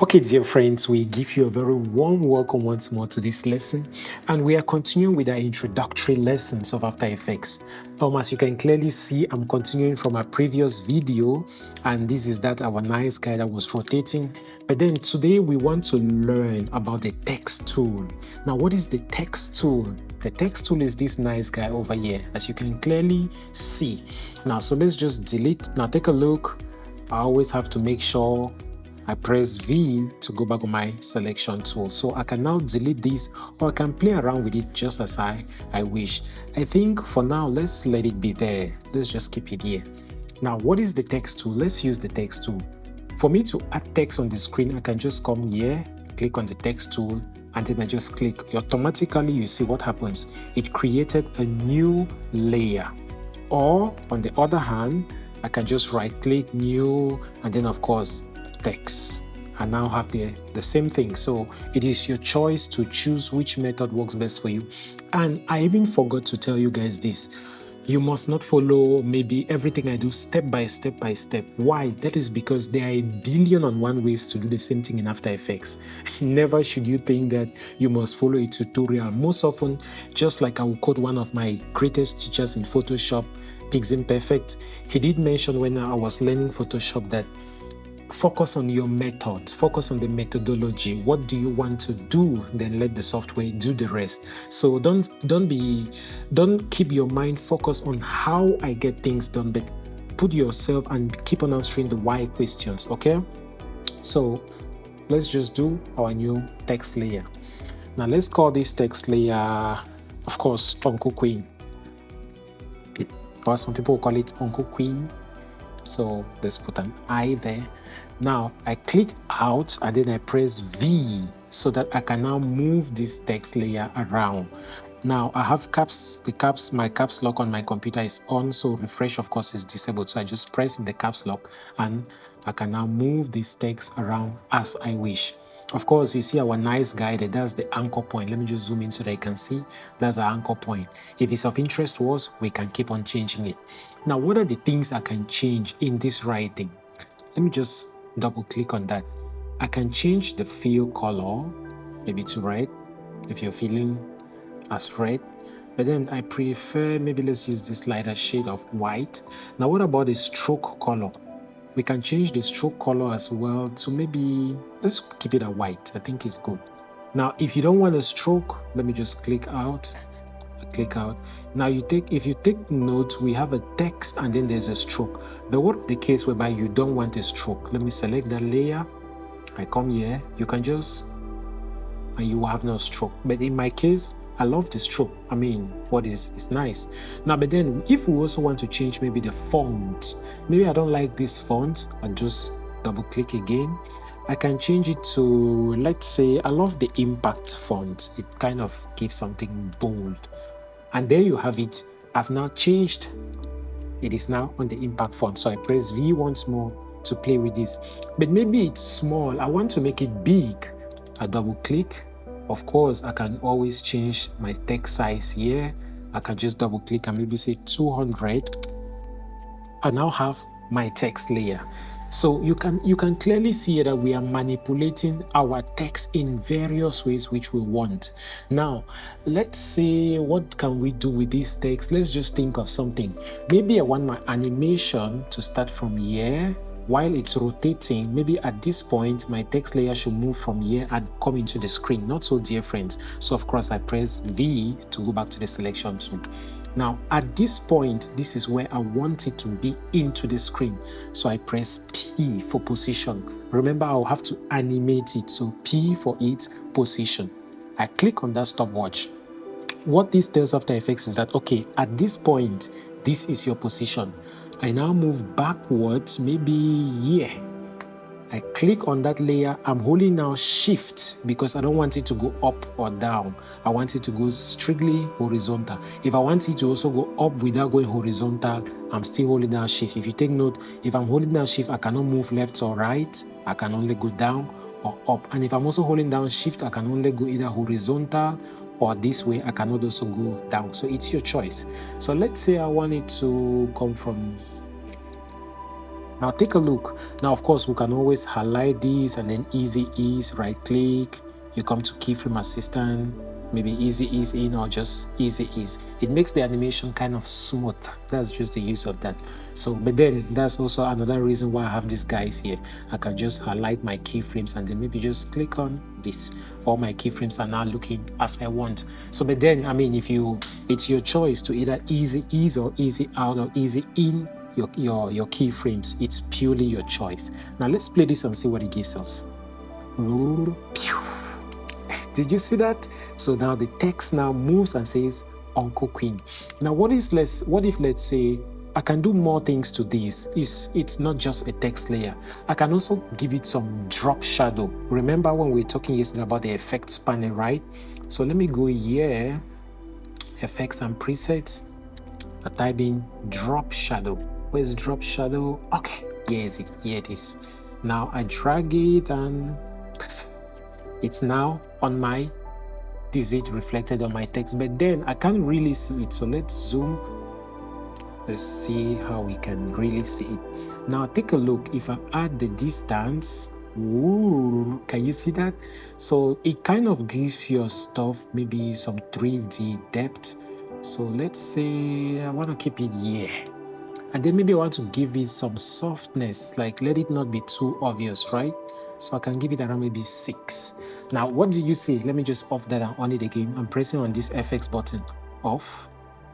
Okay, dear friends, we give you a very warm welcome once more to this lesson, and we are continuing with our introductory lessons of After Effects. As you can clearly see, I'm continuing from our previous video, and this is that our nice guy that was rotating. But then today we want to learn about the text tool. Now, what is the text tool? The text tool is this nice guy over here, as you can clearly see. Now, so let's just delete. Now, take a look. I always have to make sure I press V to go back on my selection tool. So I can now delete this, or I can play around with it just as I wish. I think for now, let's let it be there. Let's just keep it here. Now, what is the text tool? Let's use the text tool. For me to add text on the screen, I can just come here, click on the text tool, and then I just click. Automatically, you see what happens. It created a new layer. Or on the other hand, I can just right click, new, and then of course, text, and now have the same thing. So it is your choice to choose which method works best for you. And I even forgot to tell you guys this. You must not follow maybe everything I do step by step by step. Why? That is because there are a billion and one ways to do the same thing in After Effects. Never should you think that you must follow a tutorial. Most often, just like I will quote one of my greatest teachers in Photoshop, Pixim Perfect, he did mention when I was learning Photoshop that focus on your method, focus on the methodology. What do you want to do? Then let the software do the rest. So don't keep your mind focused on how I get things done, but put yourself and keep on answering the why questions. Okay, so let's just do our new text layer. Now let's call this text layer, of course, Uncle Queen, or some people call it Uncle Queen. So let's put an I there. Now I click out and then I press V so that I can now move this text layer around. Now I have my caps lock on my computer is on, so refresh of course is disabled. So I just press in the caps lock and I can now move this text around as I wish. Of course, you see our nice guy there, that's the anchor point. Let me just zoom in so that you can see that's our anchor point. If it's of interest to us, we can keep on changing it. Now, what are the things I can change in this writing? Let me just double click on that. I can change the fill color, maybe to red, if you're feeling as red. But then I prefer, maybe let's use this lighter shade of white. Now, what about the stroke color? We can change the stroke color as well to maybe, let's keep it a white. I think it's good. Now, if you don't want a stroke, let me just click out. Now if you take note, we have a text and then there's a stroke. But what if the case whereby you don't want a stroke? Let me select that layer. I come here. You can just, and you will have no stroke. But in my case, I love the stroke. I mean, it's nice. Now, but then if we also want to change maybe the font, maybe I don't like this font, and just double click again. I can change it to, let's say, I love the impact font. It kind of gives something bold. And there you have it. I've now changed. It is now on the impact font. So I press V once more to play with this. But maybe it's small. I want to make it big. I double click. Of course, I can always change my text size here. I can just double click and maybe say 200. I now have my text layer. So you can clearly see that we are manipulating our text in various ways which we want. Now, let's say, what can we do with this text? Let's just think of something. Maybe I want my animation to start from here. While it's rotating, maybe at this point, my text layer should move from here and come into the screen. Not so, dear friends. So of course, I press V to go back to the selection tool. Now, at this point, this is where I want it to be into the screen. So I press P for position. Remember, I'll have to animate it. So P for its position. I click on that stopwatch. What this tells After Effects is that, okay, at this point, this is your position. I now move backwards, maybe here. I click on that layer. I'm holding now Shift because I don't want it to go up or down. I want it to go strictly horizontal. If I want it to also go up without going horizontal, I'm still holding down Shift. If you take note, if I'm holding down Shift, I cannot move left or right. I can only go down or up. And if I'm also holding down Shift, I can only go either horizontal or this way. I cannot also go down. So it's your choice. So let's say I want it to come from Now take a look. Now, of course, we can always highlight these and then easy ease, right click, you come to keyframe assistant, maybe easy ease in or just easy ease. It makes the animation kind of smooth. That's just the use of that. So, but then that's also another reason why I have these guys here. I can just highlight my keyframes and then maybe just click on this. All my keyframes are now looking as I want. So, but then, I mean, it's your choice to either easy ease or easy out or easy in your keyframes. It's purely your choice. Now let's play this and see what it gives us. Did you see that? So now the text now moves and says Uncle Queen. Now what if let's say I can do more things to this? It's not just a text layer. I can also give it some drop shadow. Remember when we were talking yesterday about the effects panel, right? So let me go here, effects and presets. I type in drop shadow. Where's drop shadow? Okay, here it is. Now I drag it and it's now on my, is it reflected on my text? But then I can't really see it. So let's zoom. Let's see how we can really see it. Now take a look. If I add the distance, ooh, can you see that? So it kind of gives your stuff maybe some 3D depth. So let's say I want to keep it here. And then maybe I want to give it some softness, like let it not be too obvious, right? So I can give it around maybe 6. Now, what do you see? Let me just off that and on it again. I'm pressing on this FX button. Off,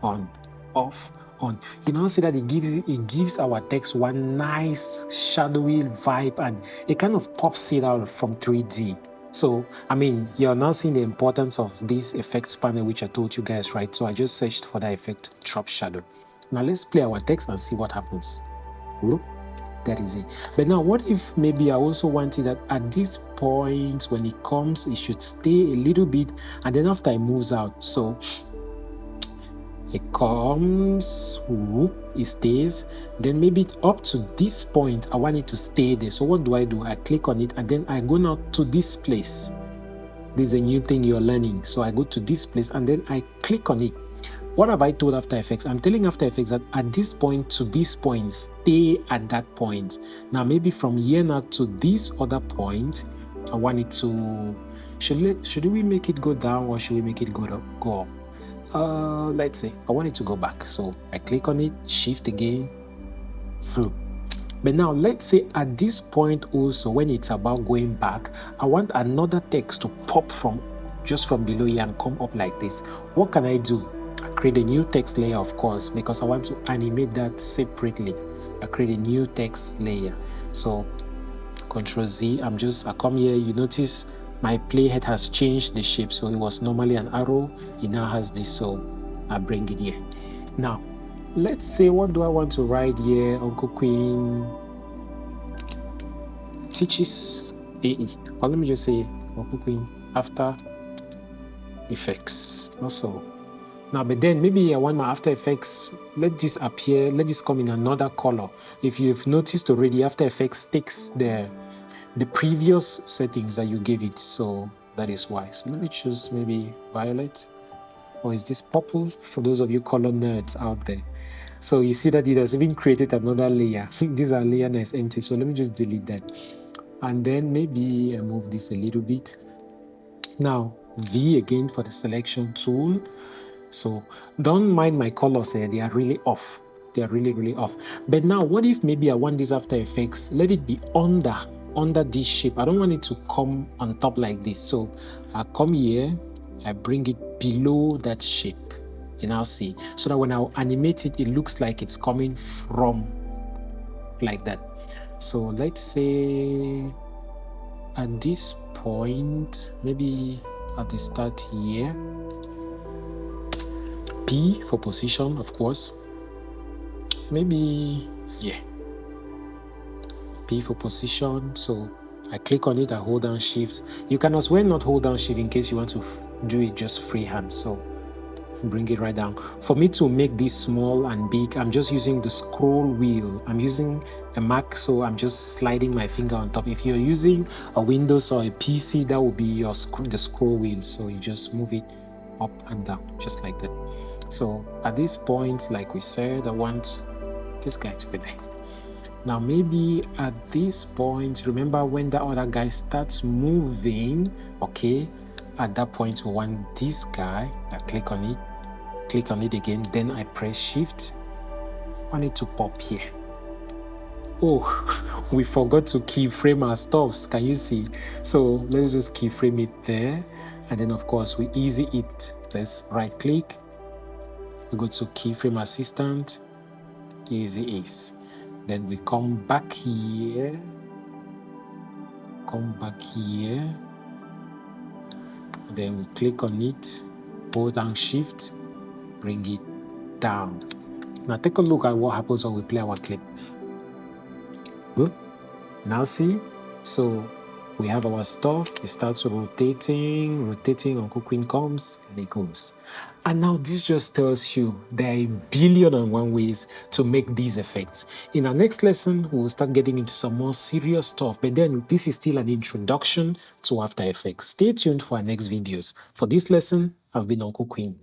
on, off, on. You now see that it gives our text one nice shadowy vibe and it kind of pops it out from 3D. So, I mean, you're now seeing the importance of this effects panel, which I told you guys, right? So I just searched for that effect, drop shadow. Now let's play our text and see what happens. Whoop, that is it. But now what if maybe I also wanted that at this point when it comes, it should stay a little bit and then after it moves out. So it comes, whoop, it stays. Then maybe up to this point, I want it to stay there. So what do? I click on it and then I go now to this place. This is a new thing you're learning. So I go to this place and then I click on it. What have I told After Effects? I'm telling After Effects that at this point to this point, stay at that point. Now, maybe from here now to this other point, I want it to, should we make it go down or should we make it go up? Let's say I want it to go back. So I click on it, shift again, through. But now let's say at this point also, when it's about going back, I want another text to pop from just from below here and come up like this. What can I do? I create a new text layer, of course, because I want to animate that separately. I create a new text layer. So Control Z, I come here, you notice my playhead has changed the shape. So it was normally an arrow, it now has this, so I bring it here. Now, let's say, what do I want to write here? Uncle Queen teaches AE. Or let me just say Uncle Queen After Effects also. Now, but then maybe I want my After Effects, let this appear, let this come in another color. If you've noticed already, After Effects takes the previous settings that you gave it, so that is why. So let me choose maybe violet, or is this purple for those of you color nerds out there? So you see that it has even created another layer. These are layer that is empty, so let me just delete that. And then maybe I move this a little bit. Now, V again for the selection tool. So don't mind my colors here, they are really off. They are really off. But now, what if maybe I want this After Effects, let it be under this shape. I don't want it to come on top like this. So I come here, I bring it below that shape. You now see, so that when I animate it, it looks like it's coming from like that. So let's say at this point, maybe at the start here, P for position, of course. Maybe, yeah, P for position. So I click on it, I hold down shift. You can as well not hold down shift in case you want to do it just freehand. So bring it right down. For me to make this small and big, I'm just using the scroll wheel. I'm using a Mac, so I'm just sliding my finger on top. If you're using a Windows or a PC, that will be your the scroll wheel. So you just move it up and down, just like that. So at this point, like we said, I want this guy to be there. Now maybe at this point, remember when the other guy starts moving, okay, at that point we want this guy. I click on it again, then I press shift. I want it to pop here. Oh, we forgot to keyframe our stuffs. Can you see? So let's just keyframe it there. And then of course we easy it. Let's right click. We go to keyframe assistant, easy ease. Then we come back here. Then we click on it, hold down shift, bring it down. Now take a look at what happens when we play our clip. Good. Now see, so we have our stuff, it starts rotating, Uncle Queen comes, and it goes. And now this just tells you there are a billion and one ways to make these effects. In our next lesson, we will start getting into some more serious stuff, but then this is still an introduction to After Effects. Stay tuned for our next videos. For this lesson, I've been Uncle Queen.